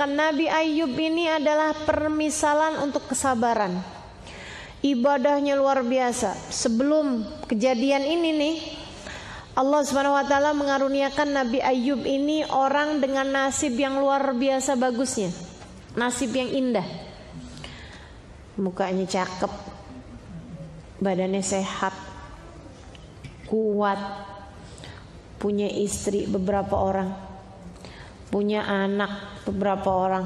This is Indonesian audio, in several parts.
menceritakan Nabi Ayub ini adalah permisalan untuk kesabaran. Ibadahnya luar biasa. Sebelum kejadian ini nih, Allah Subhanahu wa taala mengaruniakan Nabi Ayub ini orang dengan nasib yang luar biasa bagusnya. Nasib yang indah. Mukanya cakep, badannya sehat, kuat, punya istri beberapa orang, punya anak beberapa orang.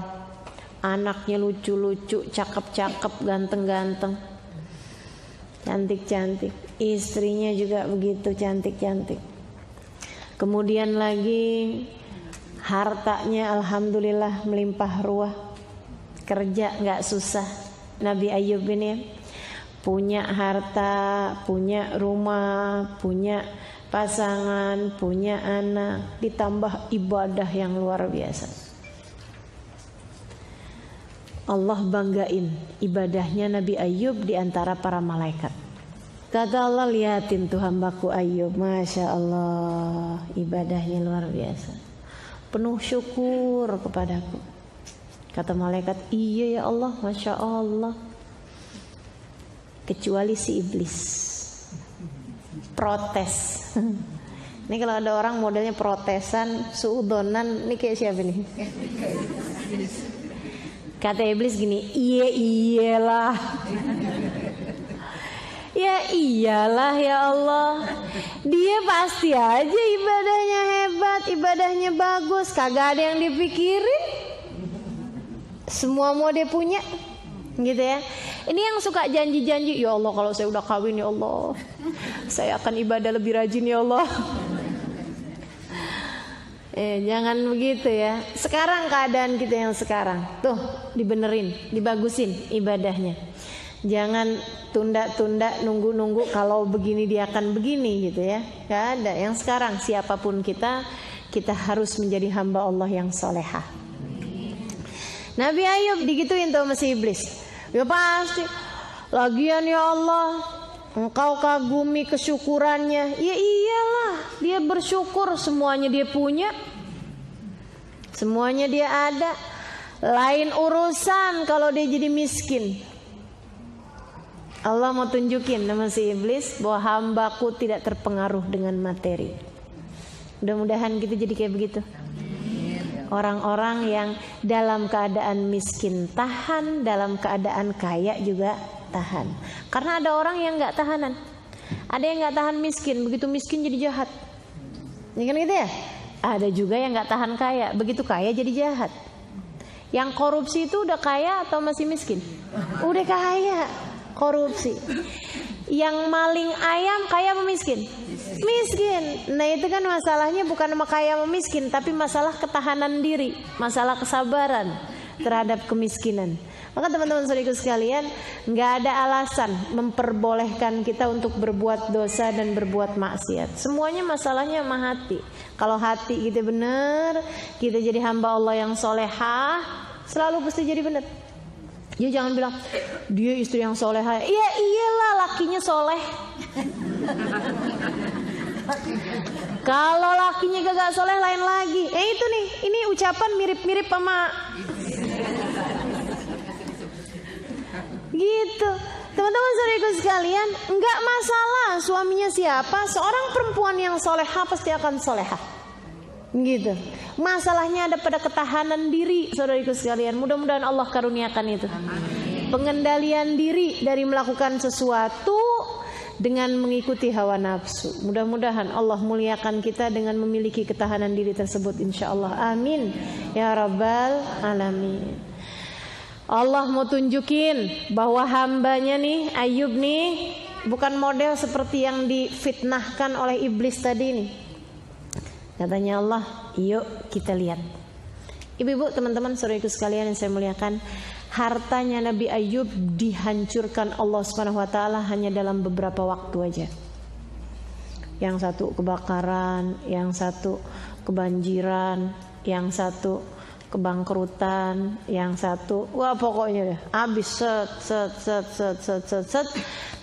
Anaknya lucu-lucu, cakep-cakep, ganteng-ganteng, cantik-cantik. Istrinya juga begitu cantik-cantik. Kemudian lagi hartanya alhamdulillah melimpah ruah. Kerja gak susah. Nabi Ayub ini punya harta, punya rumah, punya pasangan, punya anak, ditambah ibadah yang luar biasa. Allah banggain ibadahnya Nabi Ayub di antara para malaikat. Kata Allah, lihatin tuh hambaku Ayub, Masya Allah, ibadahnya luar biasa, penuh syukur kepadaku. Kata malaikat, iya ya Allah, Masya Allah. Kecuali si iblis protes. Ini kalau ada orang modelnya protesan, suudonan, ini kayak siapa nih? Kata iblis gini, iyalah. Ya iyalah ya Allah, dia pasti aja ibadahnya hebat, ibadahnya bagus, kagak ada yang dipikirin, semua mau dia punya, gitu ya. Ini yang suka janji-janji, ya Allah kalau saya udah kawin ya Allah, saya akan ibadah lebih rajin ya Allah. Jangan begitu ya. Sekarang keadaan kita yang sekarang, tuh dibenerin, dibagusin ibadahnya. Jangan tunda-tunda, nunggu-nunggu kalau begini dia akan begini gitu ya. Gak ada. Yang sekarang siapapun kita harus menjadi hamba Allah yang solehah. Nabi Ayub digituin tuh sama si iblis. Ya pasti. Lagian ya Allah, Engkau kagumi kesyukurannya. Ya iyalah, dia bersyukur, semuanya dia punya, semuanya dia ada. Lain urusan kalau dia jadi miskin. Allah mau tunjukin sama si iblis bahwa hambaku tidak terpengaruh dengan materi. Mudah-mudahan kita jadi kayak begitu. Orang-orang yang dalam keadaan miskin tahan, dalam keadaan kaya juga tahan. Karena ada orang yang gak tahanan. Ada yang gak tahan miskin, begitu miskin jadi jahat. Ini kan gitu ya. Ada juga yang gak tahan kaya, begitu kaya jadi jahat. Yang korupsi itu udah kaya atau masih miskin? Udah kaya, korupsi. Yang maling ayam kaya apa miskin? Miskin. Nah itu kan masalahnya bukan sama kaya sama miskin, tapi masalah ketahanan diri, masalah kesabaran terhadap kemiskinan. Maka teman-teman saudaraku sekalian, nggak ada alasan memperbolehkan kita untuk berbuat dosa dan berbuat maksiat. Semuanya masalahnya sama hati. Kalau hati kita benar, kita jadi hamba Allah yang solehah, selalu pasti jadi benar. Ya jangan bilang dia istri yang solehah. Iya iyalah, lakinya soleh. Kalau lakinya gak soleh lain lagi. Itu nih, ini ucapan mirip-mirip sama gitu. Teman-teman saudaraku sekalian, enggak masalah suaminya siapa, seorang perempuan yang solehah pasti akan solehah. Gitu. Masalahnya ada pada ketahanan diri, saudaraku sekalian. Mudah-mudahan Allah karuniakan itu. Pengendalian diri dari melakukan sesuatu dengan mengikuti hawa nafsu. Mudah-mudahan Allah muliakan kita dengan memiliki ketahanan diri tersebut, insyaallah. Amin ya rabbal alamin. Allah mau tunjukin bahwa hambanya nih Ayub nih bukan model seperti yang difitnahkan oleh iblis tadi nih. Katanya Allah, yuk kita lihat. Ibu-ibu, teman-teman, saudaraku sekalian yang saya muliakan, hartanya Nabi Ayub dihancurkan Allah Subhanahu wa taala hanya dalam beberapa waktu aja. Yang satu kebakaran, yang satu kebanjiran, yang satu kebangkrutan, yang satu wah pokoknya deh habis set.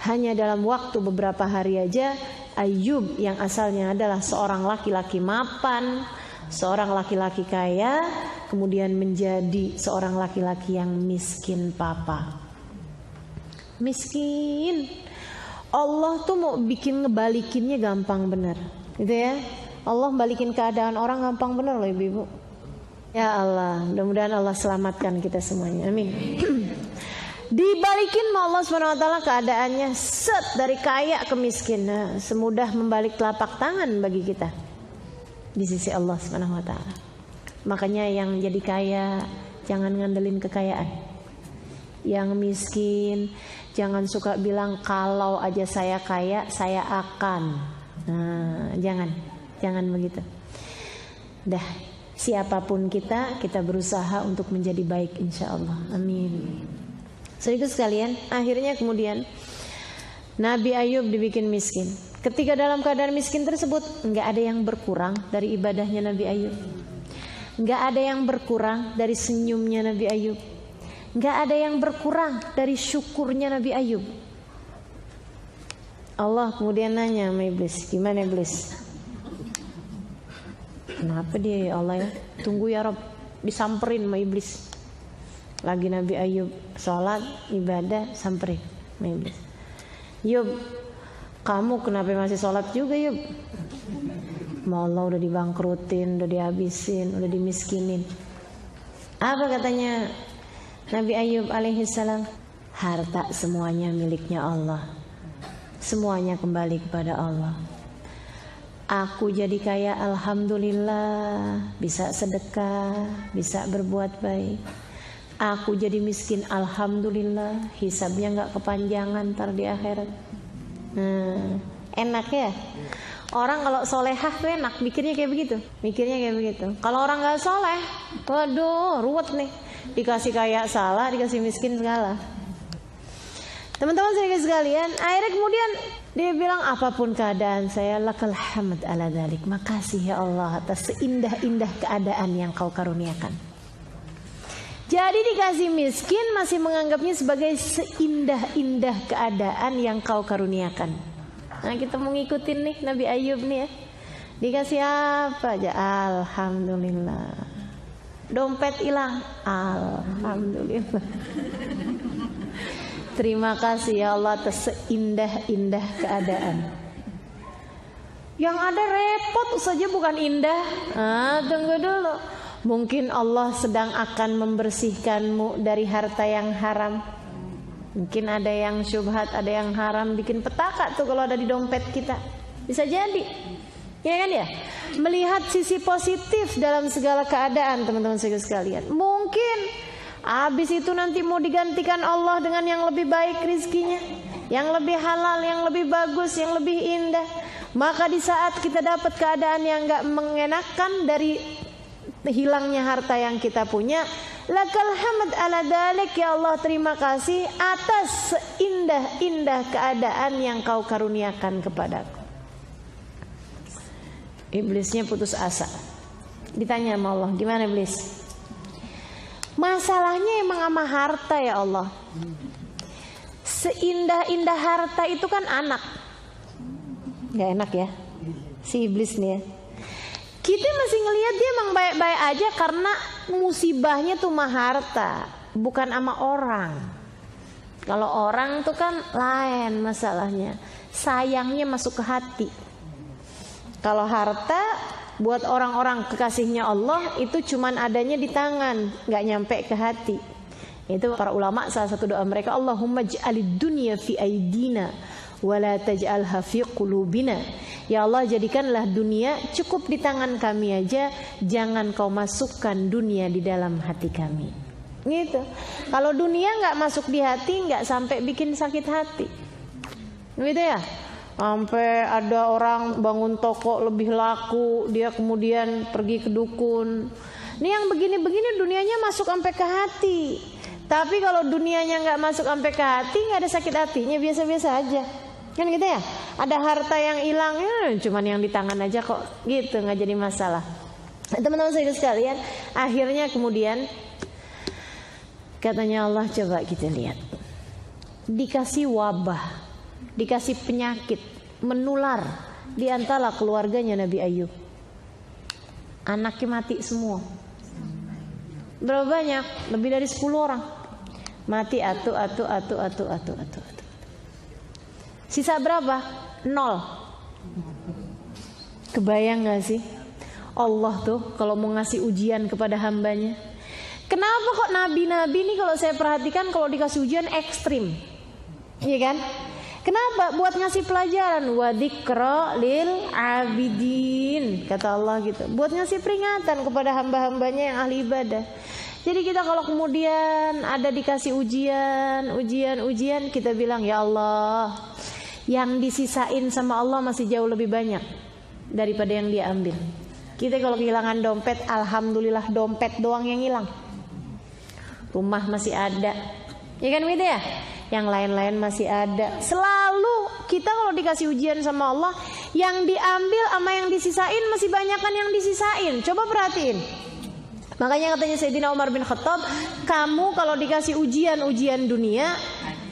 Hanya dalam waktu beberapa hari aja Ayub yang asalnya adalah seorang laki-laki mapan, seorang laki-laki kaya kemudian menjadi seorang laki-laki yang miskin papa. Miskin. Allah tuh mau bikin ngebalikinnya gampang bener, gitu ya. Allah balikin keadaan orang gampang bener loh ibu-ibu. Ya Allah, mudah-mudahan Allah selamatkan kita semuanya. Amin. Dibalikin sama Allah SWT keadaannya, set, dari kaya ke miskin. Nah, semudah membalik telapak tangan bagi kita di sisi Allah SWT. Makanya yang jadi kaya jangan ngandelin kekayaan. Yang miskin jangan suka bilang kalau aja saya kaya saya akan. Nah, jangan begitu. Dah, siapapun kita berusaha untuk menjadi baik insya Allah. Amin. Saudara sekalian, akhirnya kemudian Nabi Ayub dibikin miskin. Ketika dalam keadaan miskin tersebut, nggak ada yang berkurang dari ibadahnya Nabi Ayub, nggak ada yang berkurang dari senyumnya Nabi Ayub, nggak ada yang berkurang dari syukurnya Nabi Ayub. Allah kemudian nanya sama iblis, gimana iblis? Kenapa dia ya Allah ya? Tunggu ya Rob, disamperin sama iblis. Lagi Nabi Ayub sholat, ibadah, samperin sama iblis. Yub, kamu kenapa masih sholat juga Yub? Ma Allah udah dibangkrutin, udah dihabisin, udah dimiskinin. Apa katanya Nabi Ayub alaihissalam? Harta semuanya miliknya Allah, semuanya kembali kepada Allah. Aku jadi kaya alhamdulillah, bisa sedekah, bisa berbuat baik. Aku jadi miskin alhamdulillah, hisabnya gak kepanjangan ntar di akhirat. Enak ya. Orang kalau solehah tuh enak, mikirnya kayak begitu. Kalau orang gak soleh, waduh ruwet nih. Dikasih kaya salah, dikasih miskin segala. Teman-teman sekalian, akhirnya kemudian dia bilang, apapun keadaan saya, lakal hamd ala dzalik. Makasih ya Allah atas seindah-indah keadaan yang kau karuniakan. Jadi dikasih miskin masih menganggapnya sebagai seindah-indah keadaan yang kau karuniakan. Nah, kita mau ngikutin nih Nabi Ayub nih ya. Dikasih apa aja, alhamdulillah. Dompet hilang, alhamdulillah. Terima kasih ya Allah atas seindah-indah keadaan. Yang ada repot saja bukan indah. Tunggu dulu. Mungkin Allah sedang akan membersihkanmu dari harta yang haram. Mungkin ada yang syubhat, ada yang haram, bikin petaka tuh kalau ada di dompet kita. Bisa jadi, ya kan ya? Melihat sisi positif dalam segala keadaan, teman-teman sekalian. Mungkin habis itu nanti mau digantikan Allah dengan yang lebih baik rizkinya, yang lebih halal, yang lebih bagus, yang lebih indah. Maka di saat kita dapat keadaan yang gak mengenakan dari hilangnya harta yang kita punya, lakal hamd ala dzalik, ya Allah terima kasih atas seindah-indah keadaan yang kau karuniakan kepadaku. Iblisnya putus asa. Ditanya sama Allah, gimana iblis? Masalahnya emang sama harta ya Allah. Seindah-indah harta itu kan anak. Gak enak ya si iblis nih ya. Kita masih ngelihat dia emang baik-baik aja karena musibahnya tuh mah harta, bukan sama orang. Kalau orang tuh kan lain masalahnya, sayangnya masuk ke hati. Kalau harta buat orang-orang kekasihnya Allah itu cuman adanya di tangan, nggak nyampe ke hati. Itu para ulama salah satu doa mereka, Allahumma ja'alid dunya fi aidina wala taj'alha fi qulubina. Ya Allah, jadikanlah dunia cukup di tangan kami aja, jangan kau masukkan dunia di dalam hati kami. Gitu. Kalau dunia nggak masuk di hati, nggak sampai bikin sakit hati. Gitu ya. Sampai ada orang bangun toko lebih laku, dia kemudian pergi ke dukun. Ini yang begini-begini dunianya masuk sampai ke hati. Tapi kalau dunianya nggak masuk sampai ke hati, nggak ada sakit hatinya, biasa-biasa aja. Kan gitu ya. Ada harta yang hilang, cuman yang di tangan aja kok, gitu, nggak jadi masalah. Teman-teman saya sekalian, akhirnya kemudian katanya Allah, coba kita lihat, dikasih wabah, dikasih penyakit menular di antara keluarganya Nabi Ayub. anaknya mati semua. Berapa banyak? Lebih dari 10 orang mati atu. Sisa berapa? 0. Kebayang gak sih? Allah tuh kalau mau ngasih ujian kepada hambanya. Kenapa kok nabi-nabi nih kalau saya perhatikan kalau dikasih ujian ekstrim, iya kan? Kenapa? Buat ngasih pelajaran. Wa dzikra lil abidin, kata Allah gitu. Buat ngasih peringatan kepada hamba-hambanya yang ahli ibadah. Jadi kita kalau kemudian ada dikasih ujian, kita bilang ya Allah, yang disisain sama Allah masih jauh lebih banyak daripada yang dia ambil. Kita kalau kehilangan dompet, alhamdulillah dompet doang yang hilang. Rumah masih ada, ya kan gitu ya? Yang lain-lain masih ada. Selalu kita kalau dikasih ujian sama Allah, yang diambil sama yang disisain masih banyakan yang disisain. Coba perhatiin. Makanya katanya Sayyidina Umar bin Khattab, kamu kalau dikasih ujian dunia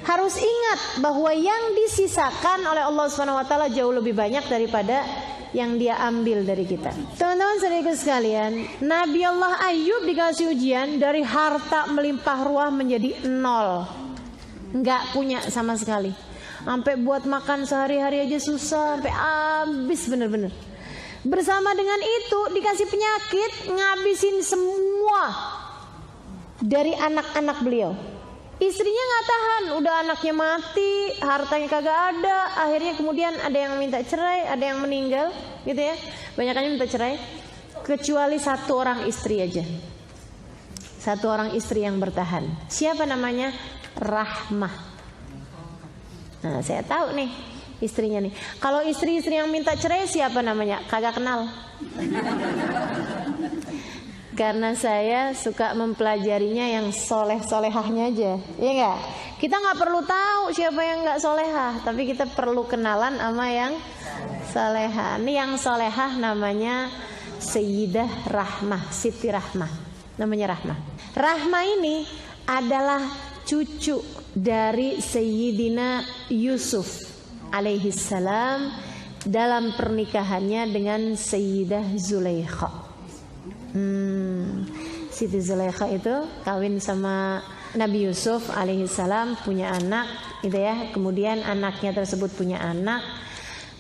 harus ingat bahwa yang disisakan oleh Allah SWT jauh lebih banyak daripada yang dia ambil dari kita. Teman-teman saudaraku sekalian, Nabi Allah Ayub dikasih ujian dari harta melimpah ruah menjadi 0. Nggak punya sama sekali. Sampai buat makan sehari-hari aja susah, sampai habis bener-bener. Bersama dengan itu dikasih penyakit, ngabisin semua dari anak-anak beliau. Istrinya nggak tahan, udah anaknya mati, hartanya kagak ada. Akhirnya kemudian ada yang minta cerai, ada yang meninggal, gitu ya. Banyakannya minta cerai, kecuali 1 orang istri aja. 1 orang istri yang bertahan. Siapa namanya? Rahmah. Nah, saya tahu nih istrinya nih. Kalau istri-istri yang minta cerai siapa namanya? Kagak kenal. Karena saya suka mempelajarinya yang soleh-solehahnya aja, iya nggak? Kita nggak perlu tahu siapa yang nggak solehah, tapi kita perlu kenalan sama yang solehah. Ini yang solehah namanya Sayyidah Rahmah, Siti Rahmah, namanya Rahmah. Rahmah ini adalah cucu dari Sayyidina Yusuf alaihissalam dalam pernikahannya dengan Sayyidah Zulaikha. Siti Zulaikha itu kawin sama Nabi Yusuf alaihissalam, punya anak, gitu ya. Kemudian anaknya tersebut punya anak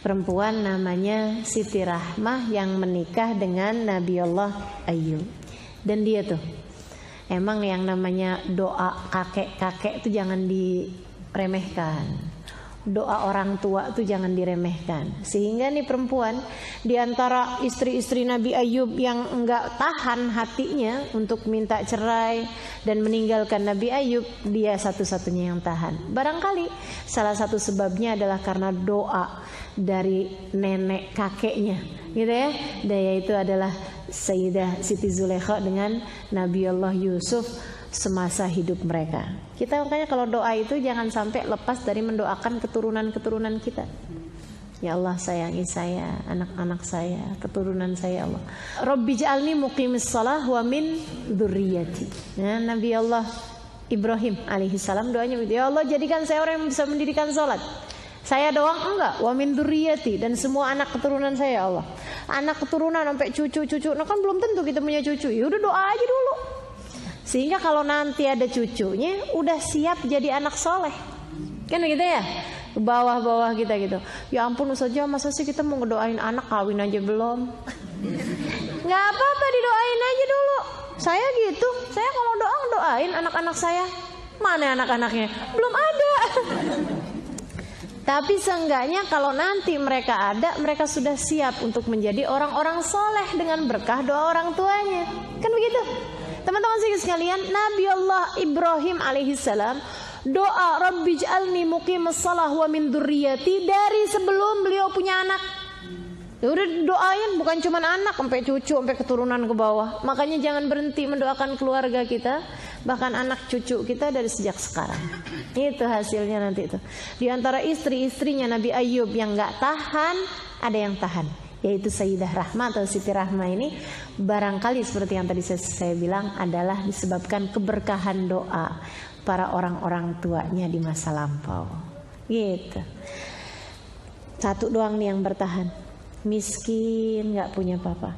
perempuan namanya Siti Rahmah yang menikah dengan Nabi Allah Ayub. Dan dia tuh emang yang namanya doa kakek-kakek itu jangan diremehkan. Doa orang tua itu jangan diremehkan. Sehingga nih perempuan di antara istri-istri Nabi Ayub yang enggak tahan hatinya untuk minta cerai dan meninggalkan Nabi Ayub, dia satu-satunya yang tahan. Barangkali salah satu sebabnya adalah karena doa dari nenek kakeknya, gitu ya. Daya itu adalah Sayyidah Siti Zulaikha dengan Nabi Allah Yusuf semasa hidup mereka. Kita makanya kalau doa itu jangan sampai lepas dari mendoakan keturunan-keturunan kita. Ya Allah, sayangi saya, anak-anak saya, keturunan saya, Allah. Rabbi ja'alni muqimis shalah wa min dzurriyyati. Ya, Nabi Allah Ibrahim alaihissalam doanya begitu. Ya Allah, jadikan saya orang yang bisa mendirikan salat. Saya doang enggak, wa min dzurriyyati, dan semua anak keturunan saya, Allah. Anak keturunan sampai cucu-cucu. Nah kan belum tentu kita punya cucu. Ya udah doa aja dulu. Sehingga kalau nanti ada cucunya udah siap jadi anak soleh. Kan begitu ya? Ke bawah-bawah kita gitu. Ya ampun Ustazah, masa sih kita mau ngedoain anak kawin aja belum? Gak apa-apa, didoain aja dulu. Saya gitu. Saya kalau doain anak-anak saya. Mana anak-anaknya? Belum ada. Tapi seenggaknya kalau nanti mereka ada, mereka sudah siap untuk menjadi orang-orang soleh dengan berkah doa orang tuanya. Kan begitu? Teman-teman sekalian, Nabi Allah Ibrahim alaihissalam doa Rabbi ja'alni muqimas shalah wa min dzurriyyati dari sebelum beliau punya anak. Ya udah doain, bukan cuma anak, sampai cucu, sampai keturunan ke bawah. Makanya jangan berhenti mendoakan keluarga kita, bahkan anak cucu kita dari sejak sekarang. Itu hasilnya nanti itu. Di antara istri-istrinya Nabi Ayub yang nggak tahan, ada yang tahan, yaitu Sayyidah Rahmah atau Siti Rahmah ini. Barangkali seperti yang tadi saya bilang adalah disebabkan keberkahan doa para orang-orang tuanya di masa lampau. Gitu. Satu doang nih yang bertahan, miskin, nggak punya apa-apa.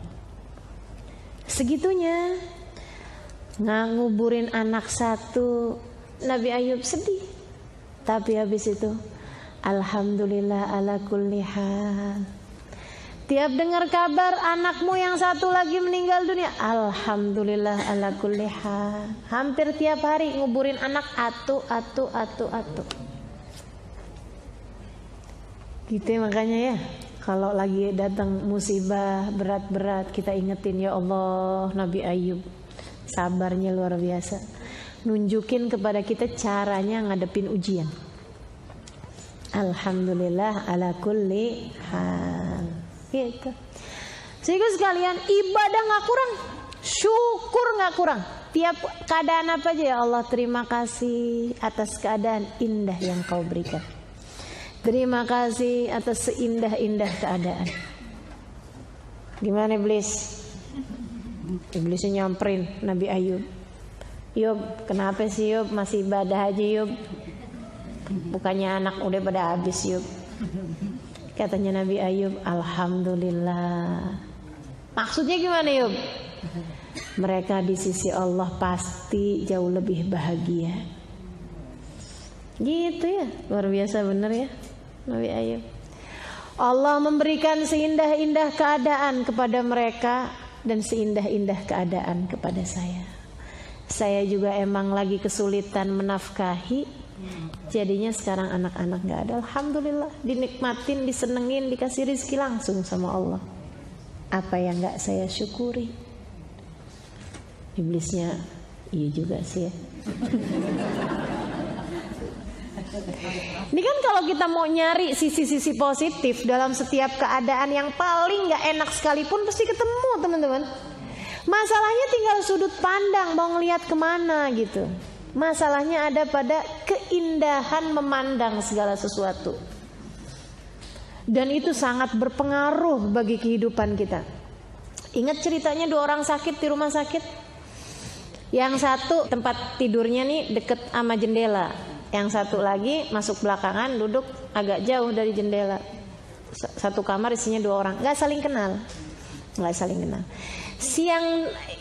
Segitunya nguburin anak satu, Nabi Ayub sedih. Tapi habis itu alhamdulillah ala kulli hal. Tiap dengar kabar anakmu yang satu lagi meninggal dunia, alhamdulillah ala kulli hal. Hampir tiap hari nguburin anak atu. Gitu ya, makanya ya, kalau lagi datang musibah berat-berat kita ingetin, ya Allah, Nabi Ayub sabarnya luar biasa, nunjukin kepada kita caranya ngadepin ujian. Alhamdulillah ala kulli hal. Gitu. Sehingga sekalian, ibadah gak kurang, syukur gak kurang. Tiap keadaan apa aja, ya Allah terima kasih atas keadaan indah yang kau berikan. Terima kasih atas seindah-indah keadaan. Gimana iblis? Iblisnya nyamperin Nabi Ayub. Yub, kenapa sih Yub masih ibadah aja Yub? Bukannya anak udah pada habis Yub. Katanya Nabi Ayub, alhamdulillah. Maksudnya gimana Yub? Mereka di sisi Allah pasti jauh lebih bahagia. Gitu ya, luar biasa bener ya Nabi Ayub. Allah memberikan seindah-indah keadaan kepada mereka dan seindah-indah keadaan kepada saya. Saya juga emang lagi kesulitan menafkahi, jadinya sekarang anak-anak gak ada. Alhamdulillah, dinikmatin, disenengin, dikasih rezeki langsung sama Allah. Apa yang gak saya syukuri? Iblisnya, iya juga sih ya. Ini kan kalau kita mau nyari sisi-sisi positif dalam setiap keadaan yang paling gak enak sekalipun pasti ketemu teman-teman. Masalahnya tinggal sudut pandang, mau ngelihat kemana gitu. Masalahnya ada pada keindahan memandang segala sesuatu. Dan itu sangat berpengaruh bagi kehidupan kita. Ingat ceritanya 2 orang sakit di rumah sakit. Yang satu tempat tidurnya nih deket sama jendela. Yang satu lagi masuk belakangan, duduk agak jauh dari jendela. Satu kamar isinya 2 orang, nggak saling kenal.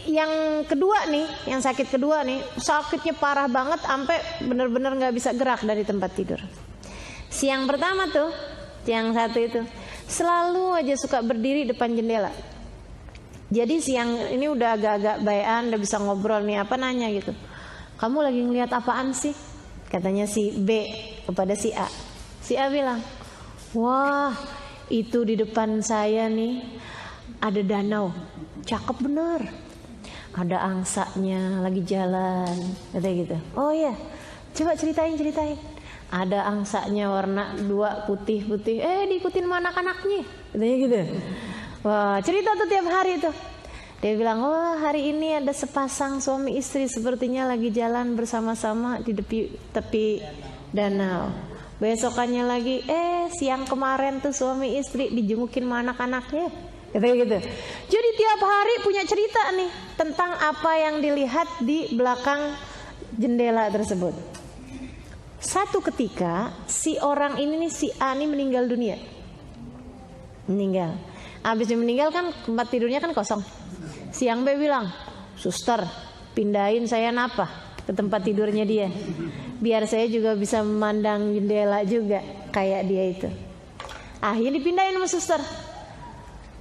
Yang kedua nih, yang sakit kedua nih, sakitnya parah banget, sampai bener-bener nggak bisa gerak dari tempat tidur. Si yang pertama tuh, yang satu itu selalu aja suka berdiri depan jendela. Jadi si yang ini udah agak-agak bayan, udah bisa ngobrol nih, apa nanya gitu. Kamu lagi ngeliat apaan sih? Katanya si B kepada si A. Si A bilang, wah itu di depan saya nih ada danau, cakep bener. Ada angsanya lagi jalan, katanya gitu. Oh iya, coba ceritain. Ada angsanya warna 2 putih-putih. Diikutin sama anak-anaknya, katanya gitu. Wah, cerita tuh tiap hari tuh. Dia bilang, wah hari ini ada sepasang suami istri sepertinya lagi jalan bersama-sama di tepi danau. Besokannya lagi, siang kemarin tuh suami istri dijengukin sama anak-anaknya, katanya gitu. Jadi tiap hari punya cerita nih tentang apa yang dilihat di belakang jendela tersebut. Satu ketika si orang ini nih, si A nih meninggal dunia. Habis dia meninggal kan tempat tidurnya kan kosong. Si yang B bilang, suster pindahin saya napa ke tempat tidurnya dia, biar saya juga bisa memandang jendela juga kayak dia itu. Akhirnya dipindahin sama suster.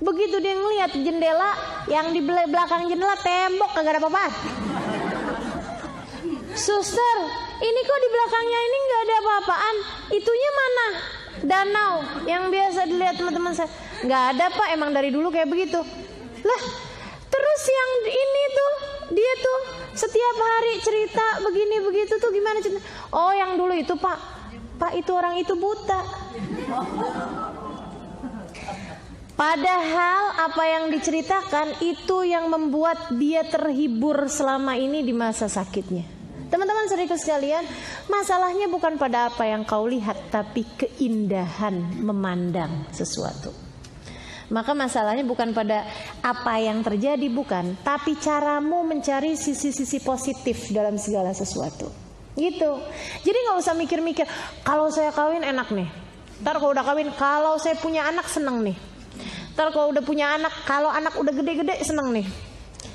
Begitu dia ngeliat jendela, yang di belakang jendela tembok kagak ada apa-apa. Suster, ini kok di belakangnya ini nggak ada apa-apaan? Itunya mana? Danau yang biasa dilihat teman-teman saya. Nggak ada pak, emang dari dulu kayak begitu. Lah, terus yang ini tuh, dia tuh setiap hari cerita begini begitu tuh gimana cerita? Oh yang dulu itu pak itu orang itu buta. Padahal apa yang diceritakan itu yang membuat dia terhibur selama ini di masa sakitnya. Teman-teman saudaraku sekalian, masalahnya bukan pada apa yang kau lihat, tapi keindahan memandang sesuatu. Maka masalahnya bukan pada apa yang terjadi, bukan, tapi caramu mencari sisi-sisi positif dalam segala sesuatu. Gitu. Jadi nggak usah mikir-mikir, kalau saya kawin enak nih. Ntar kalau udah kawin, kalau saya punya anak seneng nih. Ntar kalau udah punya anak, kalau anak udah gede-gede seneng nih.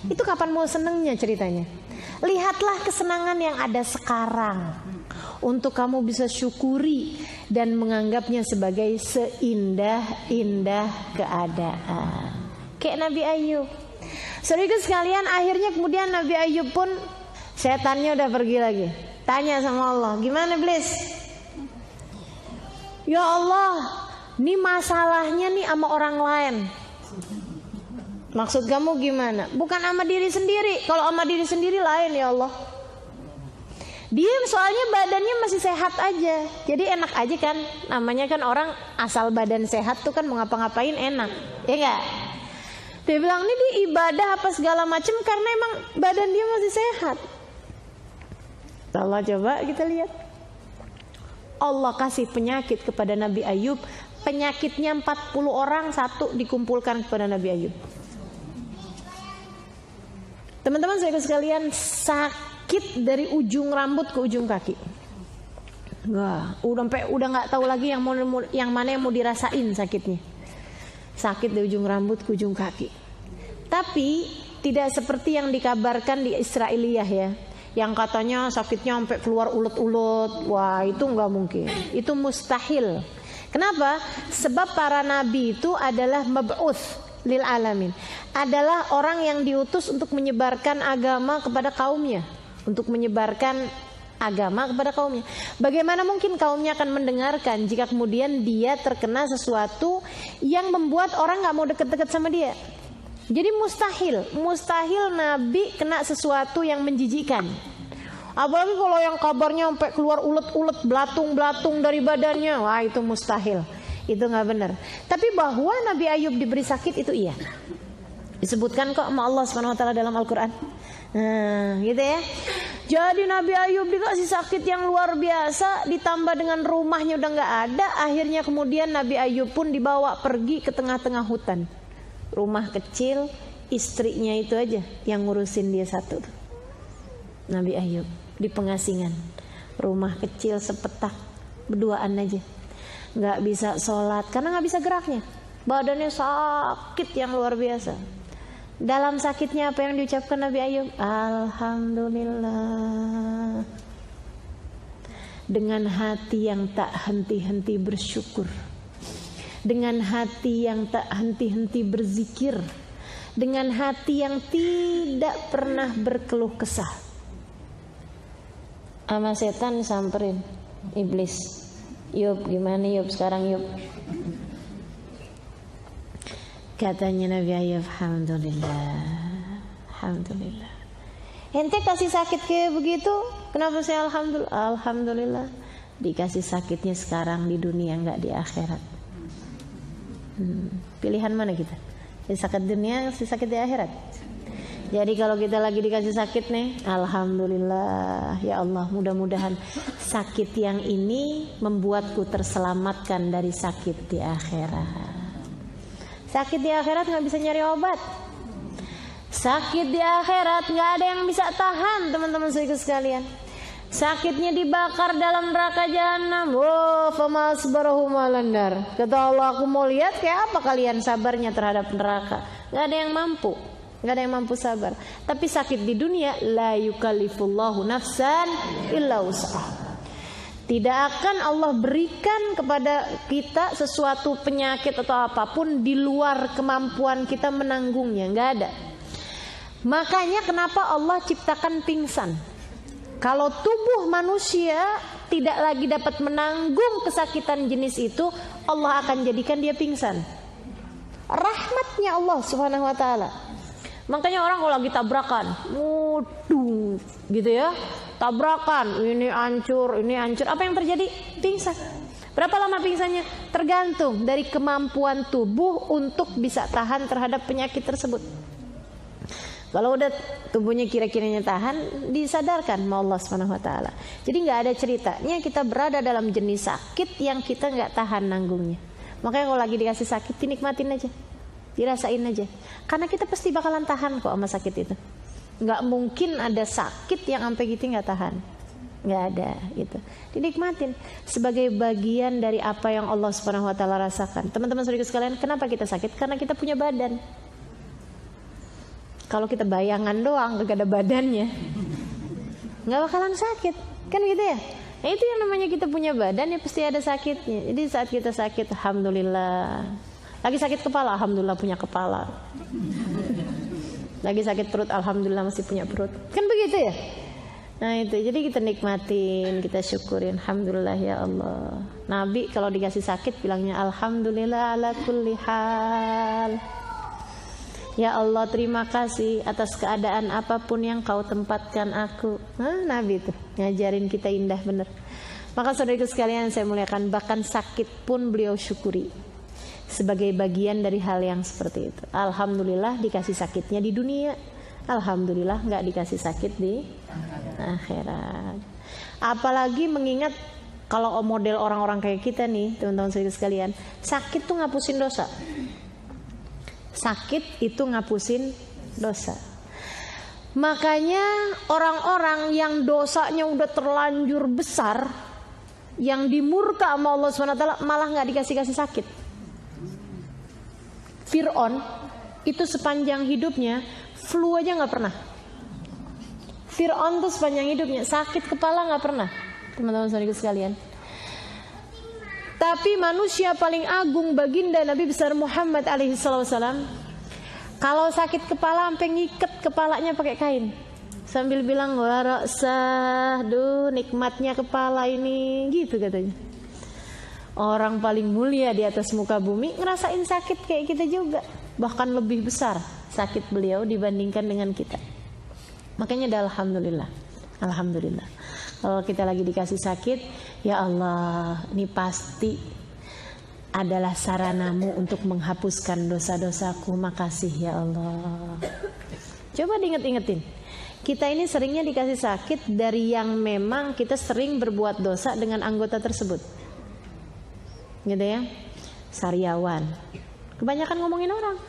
Itu kapan mau senengnya ceritanya? Lihatlah kesenangan yang ada sekarang, untuk kamu bisa syukuri dan menganggapnya sebagai seindah-indah keadaan. Kayak Nabi Ayub. Saudara sekalian, akhirnya kemudian Nabi Ayub pun setannya udah pergi lagi. Tanya sama Allah, gimana Iblis? Ya Allah, ini masalahnya nih sama orang lain. Maksud kamu gimana? Bukan sama diri sendiri. Kalau sama diri sendiri lain ya Allah. Dia soalnya badannya masih sehat aja, jadi enak aja kan. Namanya kan orang asal badan sehat tuh kan mau ngapa-ngapain enak, ya enggak? Dia bilang ini dia ibadah apa segala macam karena emang badan dia masih sehat. Allah, coba kita lihat. Allah kasih penyakit kepada Nabi Ayub. Penyakitnya 40 orang satu dikumpulkan kepada Nabi Ayub. Teman-teman saya sekalian, sakit dari ujung rambut ke ujung kaki. Wah, udah nggak tahu lagi yang mana yang mau dirasain sakitnya. Sakit dari ujung rambut ke ujung kaki. Tapi tidak seperti yang dikabarkan di Israiliyah ya, yang katanya sakitnya sampai keluar ulet-ulet. Wah, itu nggak mungkin. Itu mustahil. Kenapa? Sebab para nabi itu adalah mab'uts lil alamin, adalah orang yang diutus untuk menyebarkan agama kepada kaumnya, untuk menyebarkan agama kepada kaumnya. Bagaimana mungkin kaumnya akan mendengarkan jika kemudian dia terkena sesuatu yang membuat orang nggak mau deket-deket sama dia? Jadi mustahil nabi kena sesuatu yang menjijikan. Apalagi kalau yang kabarnya sampai keluar ulet-ulet, belatung-belatung dari badannya, wah itu mustahil. Itu nggak benar. Tapi bahwa Nabi Ayub diberi sakit itu iya. Disebutkan kok sama Allah Subhanahu wa taala dalam Al-Qur'an. Nah, gitu ya. Jadi Nabi Ayub dikasih sakit yang luar biasa, ditambah dengan rumahnya udah nggak ada. Akhirnya kemudian Nabi Ayub pun dibawa pergi ke tengah-tengah hutan. Rumah kecil, istrinya itu aja yang ngurusin dia satu. Nabi Ayub di pengasingan, rumah kecil sepetak, berduaan aja. Nggak bisa sholat karena nggak bisa geraknya, badannya sakit yang luar biasa. Dalam sakitnya apa yang diucapkan Nabi Ayub? Alhamdulillah, dengan hati yang tak henti-henti bersyukur, dengan hati yang tak henti-henti berzikir, dengan hati yang tidak pernah berkeluh kesah. Sama setan samperin iblis, Yub, gimana Yub sekarang Yub? Katanya Nabi Ayub, alhamdulillah, alhamdulillah. Ente kasih sakit kayak begitu, kenapa saya alhamdulillah? Alhamdulillah, dikasih sakitnya sekarang di dunia, nggak di akhirat. Pilihan mana kita? Kasih sakit dunia, kasih sakit di akhirat. Jadi kalau kita lagi dikasih sakit nih, alhamdulillah ya Allah, mudah-mudahan sakit yang ini membuatku terselamatkan dari sakit di akhirat. Sakit di akhirat nggak bisa nyari obat. Sakit di akhirat nggak ada yang bisa tahan, teman-teman sekalian. Sakitnya dibakar dalam neraka jahanam. Wah, famasbarahum alannar. Kata Allah, aku mau lihat kayak apa kalian sabarnya terhadap neraka. Nggak ada yang mampu. Gak ada yang mampu sabar. Tapi sakit di dunia, la yukallifullahu nafsan illa wus'aha. Tidak akan Allah berikan kepada kita sesuatu penyakit atau apapun di luar kemampuan kita menanggungnya. Gak ada. Makanya kenapa Allah ciptakan pingsan. Kalau tubuh manusia tidak lagi dapat menanggung kesakitan jenis itu, Allah akan jadikan dia pingsan. Rahmatnya Allah Subhanahu wa taala. Makanya orang kalau lagi tabrakan, muduh, gitu ya, tabrakan, ini hancur, apa yang terjadi? Pingsan. Berapa lama pingsannya? Tergantung dari kemampuan tubuh untuk bisa tahan terhadap penyakit tersebut. Kalau udah tubuhnya kira-kiranya tahan, disadarkan sama Allah Subhanahu wa taala. Jadi nggak ada ceritanya kita berada dalam jenis sakit yang kita nggak tahan nanggungnya. Makanya kalau lagi dikasih sakit, dinikmatin aja. Dirasain aja, karena kita pasti bakalan tahan kok sama sakit itu. Nggak mungkin ada sakit yang sampai gitu nggak tahan, nggak ada gitu. Dinikmatin sebagai bagian dari apa yang Allah Subhanahu wa taala rasakan. Teman-teman saudara sekalian, kenapa kita sakit? Karena kita punya badan. Kalau kita bayangan doang, gak ada badannya, nggak bakalan sakit, kan gitu ya. Nah itu yang namanya kita punya badan ya pasti ada sakitnya. Jadi saat kita sakit, alhamdulillah. Lagi sakit kepala, alhamdulillah punya kepala. Lagi sakit perut, alhamdulillah masih punya perut. Kan begitu ya. Nah itu, jadi kita nikmatin, kita syukurin, alhamdulillah ya Allah. Nabi kalau dikasih sakit bilangnya alhamdulillah ala kulli hal. Ya Allah, terima kasih atas keadaan apapun yang kau tempatkan aku. Nabi itu ngajarin kita indah bener. Maka saudaraku sekalian saya muliakan, bahkan sakit pun beliau syukuri sebagai bagian dari hal yang seperti itu. Alhamdulillah dikasih sakitnya di dunia, alhamdulillah nggak dikasih sakit di akhirat. Apalagi mengingat kalau model orang-orang kayak kita nih, teman-teman saudaraku sekalian, sakit tuh ngapusin dosa. Sakit itu ngapusin dosa. Makanya orang-orang yang dosanya udah terlanjur besar, yang dimurka sama Allah SWT, malah nggak dikasih sakit. Fir'aun itu sepanjang hidupnya flu aja nggak pernah. Fir'aun tuh sepanjang hidupnya sakit kepala nggak pernah, teman-teman saudara sekalian. Tapi manusia paling agung baginda Nabi besar Muhammad alaihissalam, kalau sakit kepala sampai ngiket kepalanya pakai kain, sambil bilang warasah, duh nikmatnya kepala ini, gitu katanya. Orang paling mulia di atas muka bumi ngerasain sakit kayak kita juga, bahkan lebih besar sakit beliau dibandingkan dengan kita. Makanya dah alhamdulillah, alhamdulillah. Kalau kita lagi dikasih sakit, ya Allah, ini pasti adalah saranamu untuk menghapuskan dosa-dosaku. Makasih ya Allah. Coba diinget-ingetin. Kita ini seringnya dikasih sakit dari yang memang kita sering berbuat dosa dengan anggota tersebut. Gitu ya. Sariawan. Kebanyakan ngomongin orang.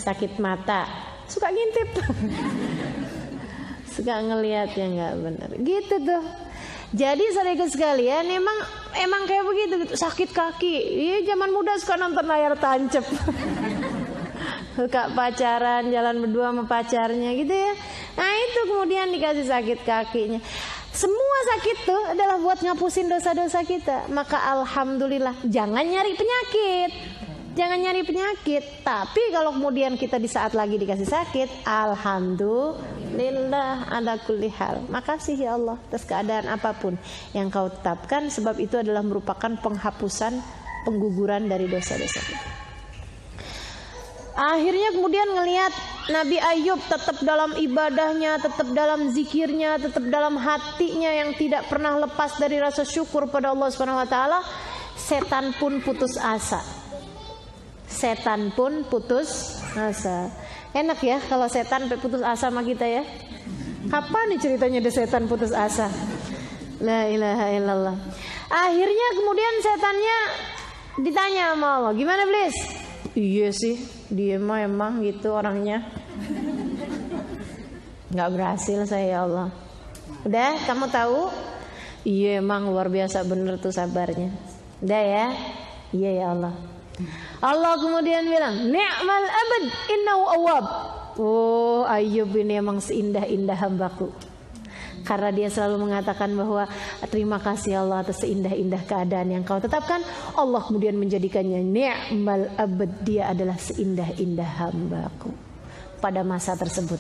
Sakit mata, suka ngintip. Suka ngelihat yang nggak benar, gitu tuh. Jadi saudaraku sekalian, emang kayak begitu gitu. Sakit kaki, iya zaman muda suka nonton layar tancap. Suka pacaran, jalan berdua sama pacarnya gitu ya. Nah itu kemudian dikasih sakit kakinya. Semua sakit tuh adalah buat ngapusin dosa-dosa kita. Maka alhamdulillah, jangan nyari penyakit. Jangan nyari penyakit. Tapi kalau kemudian kita di saat lagi dikasih sakit, alhamdulillah ala kulli hal. Makasih ya Allah atas keadaan apapun yang kau tetapkan, sebab itu adalah merupakan penghapusan, pengguguran dari dosa-dosa kita. Akhirnya kemudian ngelihat Nabi Ayub tetap dalam ibadahnya, tetap dalam zikirnya, tetap dalam hatinya yang tidak pernah lepas dari rasa syukur pada Allah Subhanahu wa taala. Setan pun putus asa. Setan pun putus asa. Enak ya kalau setan putus asa sama kita ya. Kapan nih ceritanya ada setan putus asa? La ilaha illallah. Akhirnya kemudian setannya ditanya sama Allah, gimana Iblis? Iya sih, dia mah emang gitu orangnya. Gak berhasil saya ya Allah. Udah kamu tahu? Iya emang luar biasa bener tuh sabarnya. Udah ya? Iya ya Allah. Allah kemudian bilang, ni'mal abad innahu awwab. Oh Ayub ini emang seindah-indah hambaku. Karena dia selalu mengatakan bahwa terima kasih Allah atas seindah-indah keadaan yang kau tetapkan. Allah kemudian menjadikannya ni'mal abad, dia adalah seindah-indah hambaku pada masa tersebut.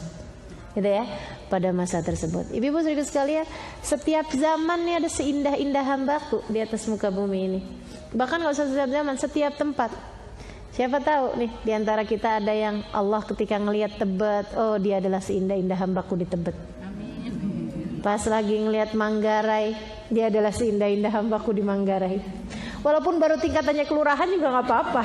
Gitu ya, pada masa tersebut. Ibu-ibu saudara sekalian, setiap zaman nih ada seindah-indah hambaku di atas muka bumi ini. Bahkan gak usah setiap zaman, setiap tempat. Siapa tahu nih di antara kita ada yang Allah ketika ngelihat Tebet, oh dia adalah seindah-indah hambaku di Tebet. Pas lagi ngelihat Manggarai, dia adalah seindah-indah hambaku di Manggarai. Walaupun baru tingkatannya kelurahan juga gak apa-apa.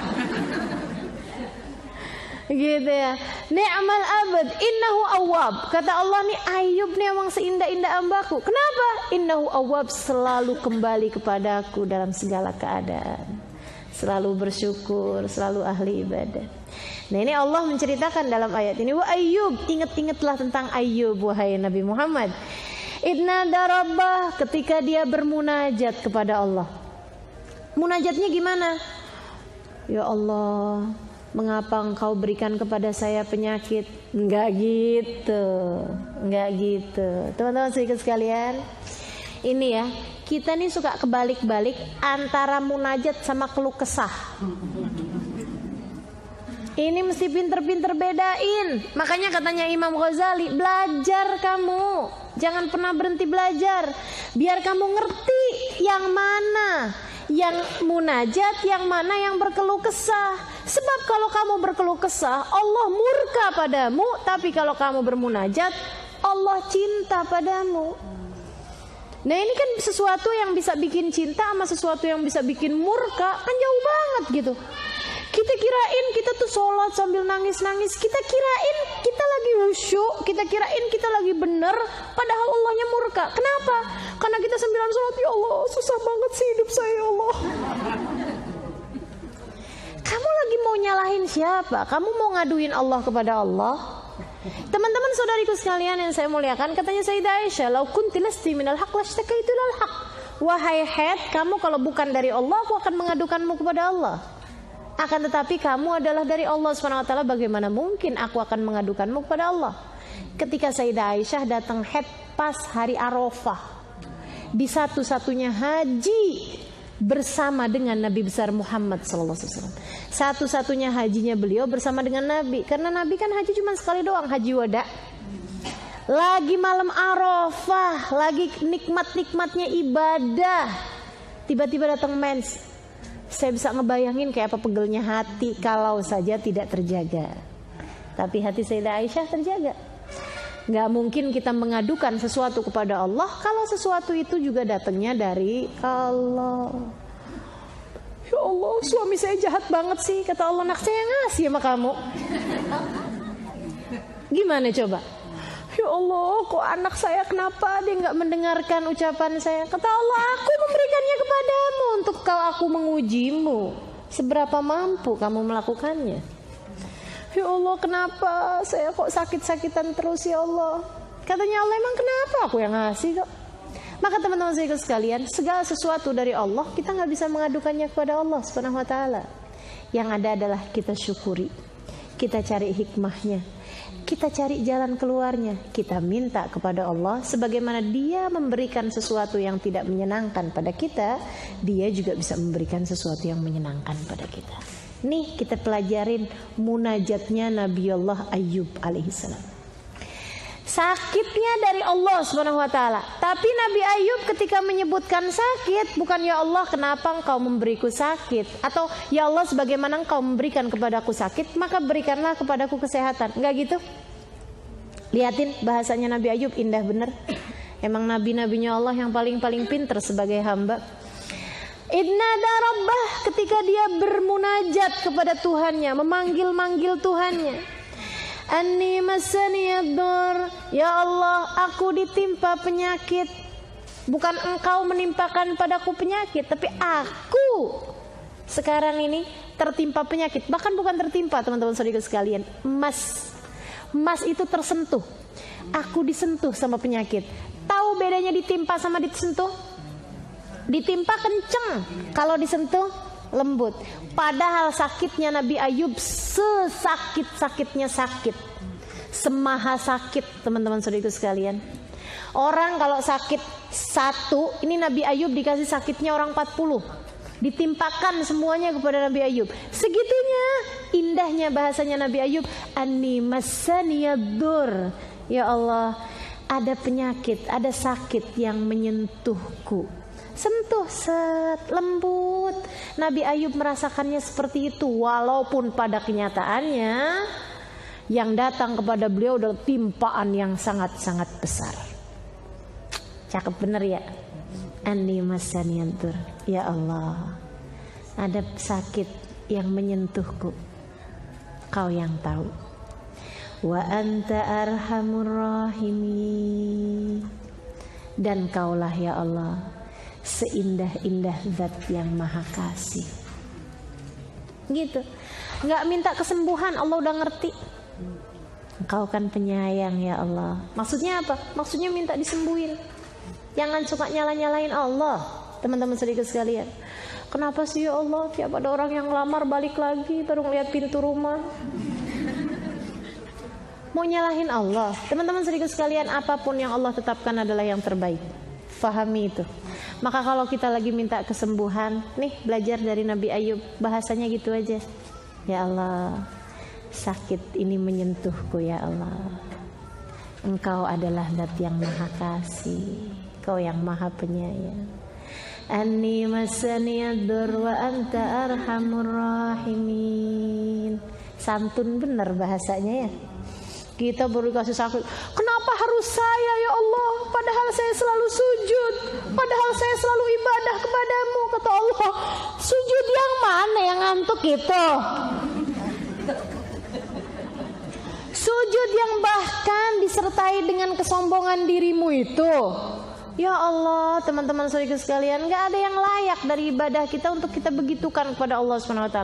Gitu ya. Ni'mal abad innahu awwab. Kata Allah nih, Ayub nih emang seindah-indah hambaku. Kenapa? Innahu awwab, selalu kembali kepadaku dalam segala keadaan, selalu bersyukur, selalu ahli ibadah. Nah ini Allah menceritakan dalam ayat ini, wa Ayub, ingat-ingatlah tentang Ayub wahai Nabi Muhammad. Idna darabah, ketika dia bermunajat kepada Allah. Munajatnya gimana? Ya Allah, Mengapa engkau berikan kepada saya penyakit? Enggak gitu. Enggak gitu. Teman-teman sekalian, ini ya, kita nih suka kebalik-balik antara munajat sama keluh kesah. Ini mesti pinter-pinter bedain. Makanya katanya Imam Ghazali, belajar kamu. Jangan pernah berhenti belajar. Biar kamu ngerti yang mana yang munajat, yang mana yang berkeluh kesah. Sebab kalau kamu berkeluh kesah, Allah murka padamu. Tapi kalau kamu bermunajat, Allah cinta padamu. Nah ini kan sesuatu yang bisa bikin cinta sama sesuatu yang bisa bikin murka, kan jauh banget gitu. Kita kirain kita tuh sholat sambil nangis-nangis, kita kirain kita lagi khusyuk, kita kirain kita lagi bener, padahal Allahnya murka. Kenapa? Karena kita sembilan sholat, ya Allah susah banget sih hidup saya ya Allah. Kamu lagi mau nyalahin siapa? Kamu mau ngaduin Allah kepada Allah? Teman-teman saudariku sekalian yang saya muliakan, katanya Sayyidah Aisyah, "Lau kunti lasti minal haq lashtaqaitu ilal haq." Wahai Het, kamu kalau bukan dari Allah, aku akan mengadukanmu kepada Allah. Akan tetapi kamu adalah dari Allah SWT, bagaimana mungkin aku akan mengadukanmu kepada Allah? Ketika Sayyidah Aisyah datang haid pas hari Arafah, di satu-satunya haji bersama dengan Nabi besar Muhammad SAW. Satu-satunya hajinya beliau bersama dengan Nabi. Karena Nabi kan haji cuma sekali doang, haji wada. Lagi malam Arafah, lagi nikmat-nikmatnya ibadah, tiba-tiba datang mens. Saya bisa ngebayangin kayak apa pegelnya hati kalau saja tidak terjaga. Tapi hati Sayyidah Aisyah terjaga. Gak mungkin kita mengadukan sesuatu kepada Allah kalau sesuatu itu juga datangnya dari Allah. Ya Allah, suami saya jahat banget sih. Kata Allah, nak saya ngasih sama kamu. Gimana coba? Ya Allah, kok anak saya kenapa dia gak mendengarkan ucapan saya? Kata Allah, aku memberikannya kepadamu untuk aku mengujimu. Seberapa mampu kamu melakukannya? Ya Allah, kenapa saya kok sakit-sakitan terus ya Allah? Katanya Allah, emang kenapa aku yang ngasih kok? Maka teman-teman saya sekalian, segala sesuatu dari Allah kita gak bisa mengadukannya kepada Allah Subhanahu wa ta'ala. Yang ada adalah kita syukuri, kita cari hikmahnya, kita cari jalan keluarnya, kita minta kepada Allah. Sebagaimana Dia memberikan sesuatu yang tidak menyenangkan pada kita, Dia juga bisa memberikan sesuatu yang menyenangkan pada kita. Nih kita pelajarin munajatnya Nabiullah Ayub alaihissalam. Sakitnya dari Allah Subhanahu wa ta'ala. Tapi Nabi Ayub ketika menyebutkan sakit, bukan ya Allah kenapa engkau memberiku sakit, atau ya Allah sebagaimana engkau memberikan kepadaku sakit, maka berikanlah kepadaku kesehatan. Enggak gitu. Lihatin bahasanya Nabi Ayub, indah bener. Emang nabi-nabinya Allah yang paling-paling pinter sebagai hamba. Idnada Rabbah, ketika dia bermunajat kepada Tuhannya, memanggil-manggil Tuhannya. Anni masaniyad-dur, ya Allah, aku ditimpa penyakit. Bukan engkau menimpakan padaku penyakit, tapi aku sekarang ini tertimpa penyakit. Bahkan bukan tertimpa, teman-teman saudara sekalian, Mas itu tersentuh. Aku disentuh sama penyakit. Tahu bedanya ditimpa sama disentuh? Ditimpa kenceng, kalau disentuh lembut. Padahal sakitnya Nabi Ayub sesakit-sakitnya sakit, semaha sakit, teman-teman saudara sekalian. Orang kalau sakit satu, ini Nabi Ayub dikasih sakitnya orang 40. Ditimpakan semuanya kepada Nabi Ayub. Segitunya indahnya bahasanya Nabi Ayub. Anni masaniyad-dur, ya Allah, ada penyakit, ada sakit yang menyentuhku. Sentuh, set, lembut. Nabi Ayub merasakannya seperti itu, walaupun pada kenyataannya yang datang kepada beliau adalah timpaan yang sangat-sangat besar. Cakep bener ya. Anni masaniyantur, ya Allah, ada sakit yang menyentuhku, Kau yang tahu. Wa anta arhamur rahimin, dan Kaulah ya Allah seindah-indah zat yang maha kasih. Gitu. Nggak minta kesembuhan, Allah udah ngerti. Engkau kan penyayang ya Allah. Maksudnya apa? Maksudnya minta disembuhin. Jangan suka nyala-nyalain Allah, teman-teman saudara sekalian. Kenapa sih ya Allah, tiap ada orang yang lamar balik lagi baru ngeliat pintu rumah. Mau nyalahin Allah? Teman-teman sedikit sekalian, apapun yang Allah tetapkan adalah yang terbaik. Fahami itu. Maka kalau kita lagi minta kesembuhan, nih belajar dari Nabi Ayub, bahasanya gitu aja. Ya Allah, sakit ini menyentuhku ya Allah. Engkau adalah Zat yang maha kasih, Kau yang maha penyayang. Anni masaniyad-dur wa anta arhamur rahimin. Santun benar bahasanya ya. Kita baru dikasih sakit, kenapa harus saya ya Allah? Padahal saya selalu sujud, padahal saya selalu ibadah kepadamu. Kata Allah, sujud yang mana yang ngantuk itu? Sujud yang bahkan disertai dengan kesombongan dirimu itu. Ya Allah, teman-teman saudara sekalian, gak ada yang layak dari ibadah kita untuk kita begitukan kepada Allah SWT.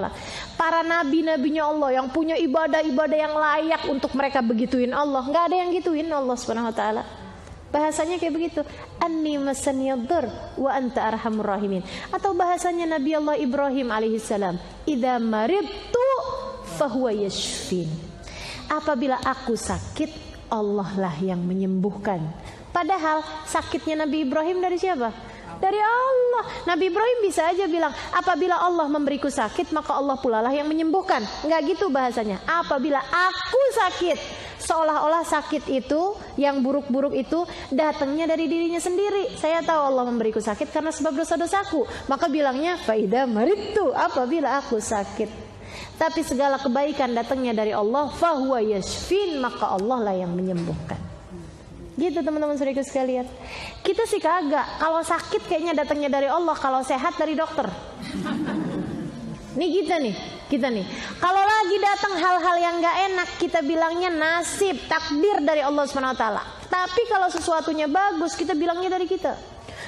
Para nabi-nabinya Allah yang punya ibadah-ibadah yang layak untuk mereka begituin Allah, gak ada yang gituin Allah SWT. Bahasanya kayak begitu, Anni masaniyad-dur wa anta arhamur rahimin. Atau bahasanya Nabi Allah Ibrahim alaihissalam, Idza maridtu fahuwa yashfin. Apabila aku sakit, Allah lah yang menyembuhkan. Padahal sakitnya Nabi Ibrahim dari siapa? Dari Allah. Nabi Ibrahim bisa aja bilang, apabila Allah memberiku sakit, maka Allah pula lah yang menyembuhkan. Enggak gitu bahasanya. Apabila aku sakit, seolah-olah sakit itu, yang buruk-buruk itu datangnya dari dirinya sendiri. Saya tahu Allah memberiku sakit karena sebab dosa-dosaku. Maka bilangnya, faida maridtu, apabila aku sakit. Tapi segala kebaikan datangnya dari Allah, fahuwa yashfin, maka Allah lah yang menyembuhkan. Gitu teman-teman saudara sekalian. Kita sih kagak. Kalau sakit kayaknya datangnya dari Allah, kalau sehat dari dokter. Nih kita nih. Kalau lagi datang hal-hal yang gak enak, kita bilangnya nasib, takdir dari Allah SWT. Tapi kalau sesuatunya bagus, kita bilangnya dari kita,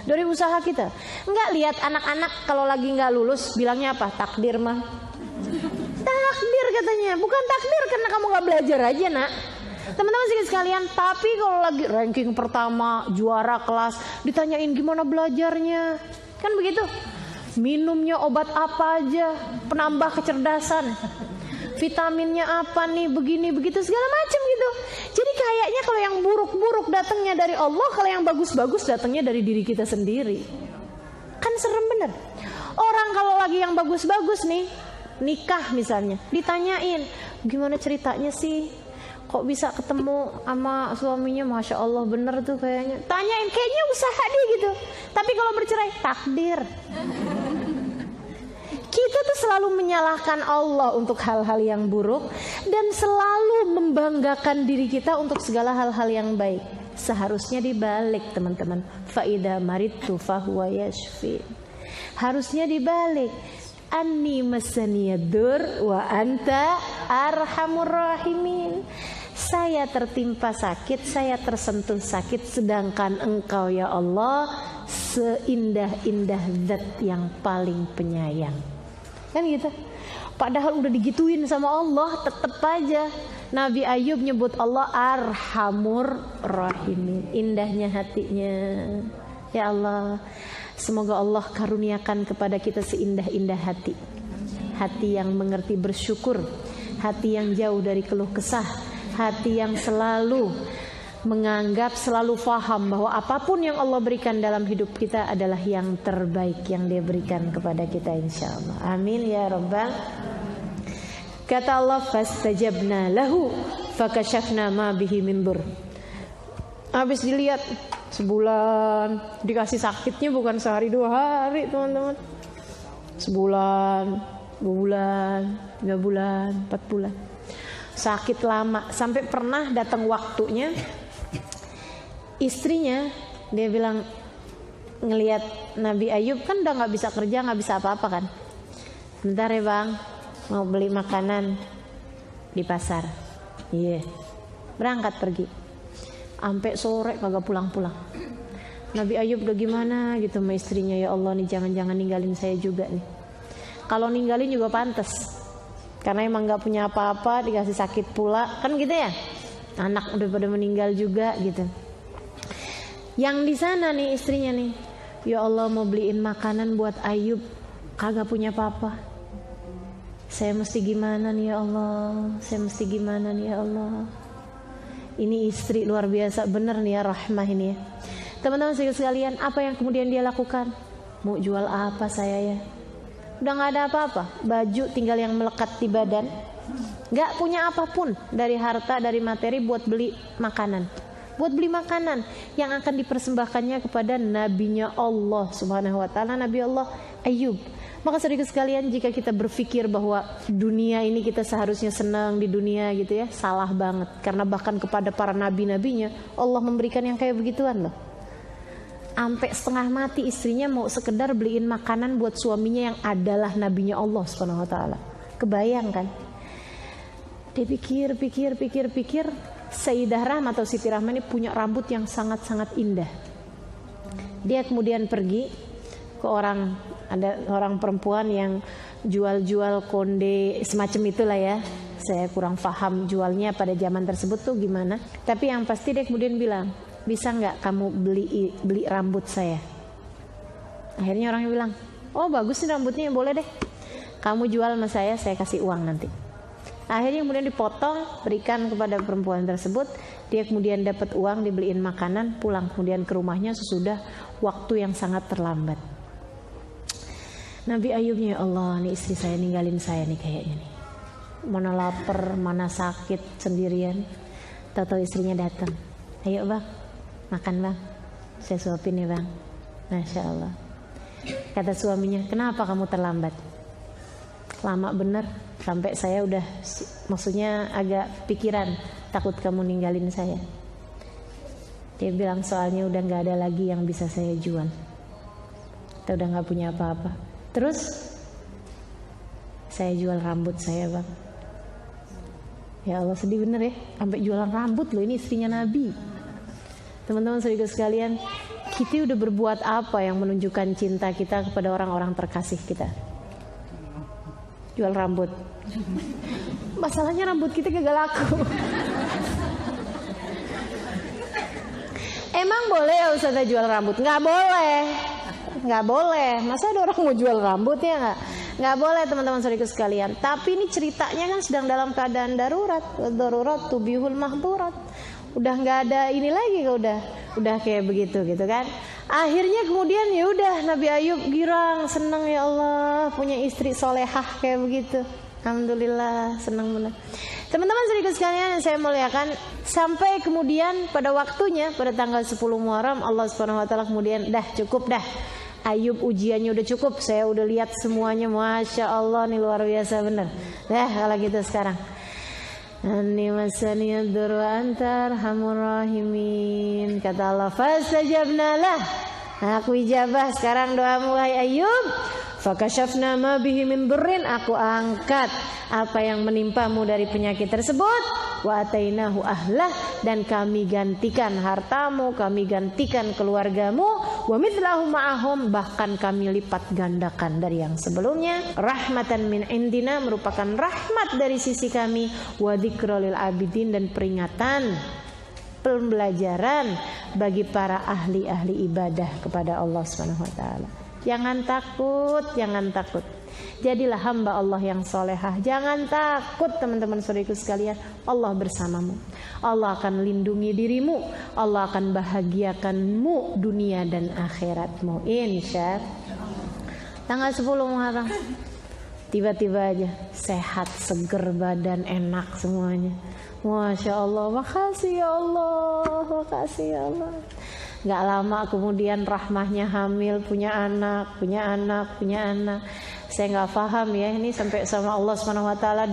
dari usaha kita. Enggak, lihat anak-anak kalau lagi gak lulus, bilangnya apa? Takdir mah. Takdir katanya. Bukan takdir karena kamu gak belajar aja nak. Teman-teman sekalian, tapi kalau lagi ranking pertama, juara kelas, ditanyain gimana belajarnya, kan begitu. Minumnya obat apa aja, penambah kecerdasan, vitaminnya apa nih, begini begitu segala macam gitu. Jadi kayaknya kalau yang buruk-buruk datangnya dari Allah, kalau yang bagus-bagus datangnya dari diri kita sendiri. Kan serem bener. Orang kalau lagi yang bagus-bagus nih, nikah misalnya, ditanyain gimana ceritanya sih, kok bisa ketemu sama suaminya, Masya Allah bener tuh kayaknya. Tanyain, kayaknya usaha dia gitu. Tapi kalau bercerai, takdir. Kita tuh selalu menyalahkan Allah untuk hal-hal yang buruk, dan selalu membanggakan diri kita untuk segala hal-hal yang baik. Seharusnya dibalik teman-teman. Faida maridtu fahuwa yashfi. Harusnya dibalik. Anni masaniyad-dur wa anta arhamur rahimin. Saya tertimpa sakit, saya tersentuh sakit, sedangkan Engkau ya Allah seindah-indah Zat yang paling penyayang. Kan gitu. Padahal udah digituin sama Allah, tetep aja Nabi Ayub nyebut Allah Arhamur Rahimin. Indahnya hatinya. Ya Allah, semoga Allah karuniakan kepada kita seindah-indah hati. Hati yang mengerti bersyukur, hati yang jauh dari keluh kesah, hati yang selalu menganggap, selalu faham bahwa apapun yang Allah berikan dalam hidup kita adalah yang terbaik yang Dia berikan kepada kita, insyaallah. Amin ya rabbal. Kata Allah, fastajabna lahu fakashafna ma bihi min dur. Habis dilihat sebulan, dikasih sakitnya bukan sehari 2 hari teman-teman. Sebulan, 2 bulan, 3 bulan, 4 bulan. Sakit lama, sampai pernah datang waktunya istrinya, dia bilang, ngelihat Nabi Ayub kan udah gak bisa kerja, gak bisa apa-apa kan. Bentar ya bang, mau beli makanan di pasar. Iya, berangkat pergi, sampai sore kagak pulang-pulang. Nabi Ayub udah gimana gitu sama istrinya, ya Allah nih jangan-jangan ninggalin saya juga nih. Kalau ninggalin juga pantas, karena emang gak punya apa-apa, dikasih sakit pula, kan gitu ya. Anak udah pada meninggal juga gitu. Yang di sana nih istrinya nih, ya Allah mau beliin makanan buat Ayub, kagak punya apa-apa. Saya mesti gimana nih ya Allah? Saya mesti gimana nih ya Allah? Ini istri luar biasa bener nih ya, rahmah ini ya. Teman-teman sekalian, apa yang kemudian dia lakukan? Mau jual apa saya ya? Udah gak ada apa-apa, baju tinggal yang melekat di badan, gak punya apapun dari harta, dari materi buat beli makanan. Buat beli makanan yang akan dipersembahkannya kepada nabinya Allah subhanahu wa ta'ala, Nabi Allah Ayub. Maka saudara sekalian, jika kita berpikir bahwa dunia ini kita seharusnya senang di dunia gitu ya, salah banget. Karena bahkan kepada para nabi-nabinya Allah memberikan yang kayak begituan loh. Sampai setengah mati istrinya mau sekedar beliin makanan buat suaminya yang adalah nabinya Allah subhanahu wa ta'ala. Kebayang kan? Dia pikir, Sayyidah Rahma atau Siti Rahma ini punya rambut yang sangat-sangat indah. Dia kemudian pergi ke ada orang perempuan yang jual-jual konde semacam itulah ya. Saya kurang paham jualnya pada zaman tersebut tuh gimana. Tapi yang pasti dia kemudian bilang, bisa nggak kamu beli rambut saya? Akhirnya orangnya bilang, oh bagus nih rambutnya, boleh deh. Kamu jual sama saya kasih uang nanti. Akhirnya kemudian dipotong, berikan kepada perempuan tersebut. Dia kemudian dapat uang, dibeliin makanan, pulang kemudian ke rumahnya sesudah waktu yang sangat terlambat. Nabi Ayubnya, ya Allah, nih istri saya ninggalin saya nih kayaknya nih. Mana lapar, mana sakit sendirian. Tahu-tahu istrinya datang. Ayo bang, makan bang, saya suapin ya bang. Masya Allah. Kata suaminya, kenapa kamu terlambat? Lama bener, sampai saya udah, maksudnya agak pikiran, takut kamu ninggalin saya. Dia bilang soalnya udah gak ada lagi yang bisa saya jual. Kita udah gak punya apa-apa. Terus saya jual rambut saya bang. Ya Allah, sedih bener ya, sampai jualan rambut loh, ini istrinya Nabi. Teman-teman saudara sekalian, kita udah berbuat apa yang menunjukkan cinta kita kepada orang-orang terkasih kita? Jual rambut. Masalahnya rambut kita gagal laku. Emang boleh ya Ustazah jual rambut? Nggak boleh. Nggak boleh. Masa ada orang mau jual rambut ya nggak? Nggak boleh teman-teman saudara sekalian. Tapi ini ceritanya kan sedang dalam keadaan darurat. Darurat tubihul mahdurat. Udah nggak ada ini lagi, udah kayak begitu gitu kan. Akhirnya kemudian ya udah Nabi Ayub girang, senang ya Allah punya istri solehah kayak begitu. Alhamdulillah, senang benar. Teman-teman saudara sekalian yang saya muliakan, sampai kemudian pada waktunya pada tanggal 10 Muharram Allah Subhanahu wa taala kemudian dah cukup dah. Ayub ujiannya udah cukup, saya udah lihat semuanya, Masya Allah nih luar biasa benar. Dah kalau gitu sekarang. Anni masaniyad durru anta arhamur rahimin. Kata Allah, fastajabna lah. Aku ijabah sekarang doamu wahai Ayub. Fakashafna ma bihi min durrin, aku angkat apa yang menimpamu dari penyakit tersebut. Wa atainahu ahlah, dan kami gantikan hartamu, kami gantikan keluargamu. Wa mithlahu ma'ahum, bahkan kami lipat gandakan dari yang sebelumnya. Rahmatan min indina, merupakan rahmat dari sisi kami. Wa dzikra lil abidin, dan peringatan, pembelajaran bagi para ahli-ahli ibadah kepada Allah Subhanahu wa taala. Jangan takut, jangan takut. Jadilah hamba Allah yang solehah. Jangan takut teman-teman saudariku sekalian. Allah bersamamu. Allah akan lindungi dirimu. Allah akan bahagiakanmu dunia dan akhiratmu. Insya tanggal 10 Muharram. Tiba-tiba aja sehat, seger badan, enak semuanya. Masya Allah. Makasih ya Allah. Makasih ya Allah. Gak lama kemudian Rahmahnya hamil, punya anak. Saya nggak paham ya, ini sampai sama Allah Subhanahu wa taala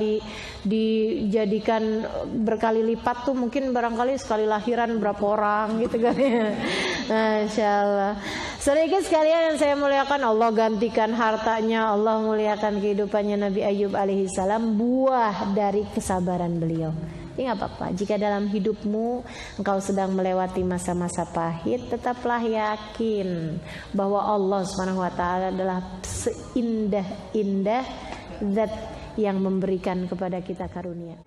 dijadikan berkali lipat tuh, mungkin barangkali sekali lahiran berapa orang gitu kan ya. Masya Allah. Saudara sekalian yang saya muliakan, Allah gantikan hartanya, Allah muliakan kehidupannya Nabi Ayub alaihissalam, buah dari kesabaran beliau. Ini nggak apa-apa. Jika dalam hidupmu engkau sedang melewati masa-masa pahit, tetaplah yakin bahwa Allah Subhanahu wa taala adalah seindah-indah zat yang memberikan kepada kita karunia.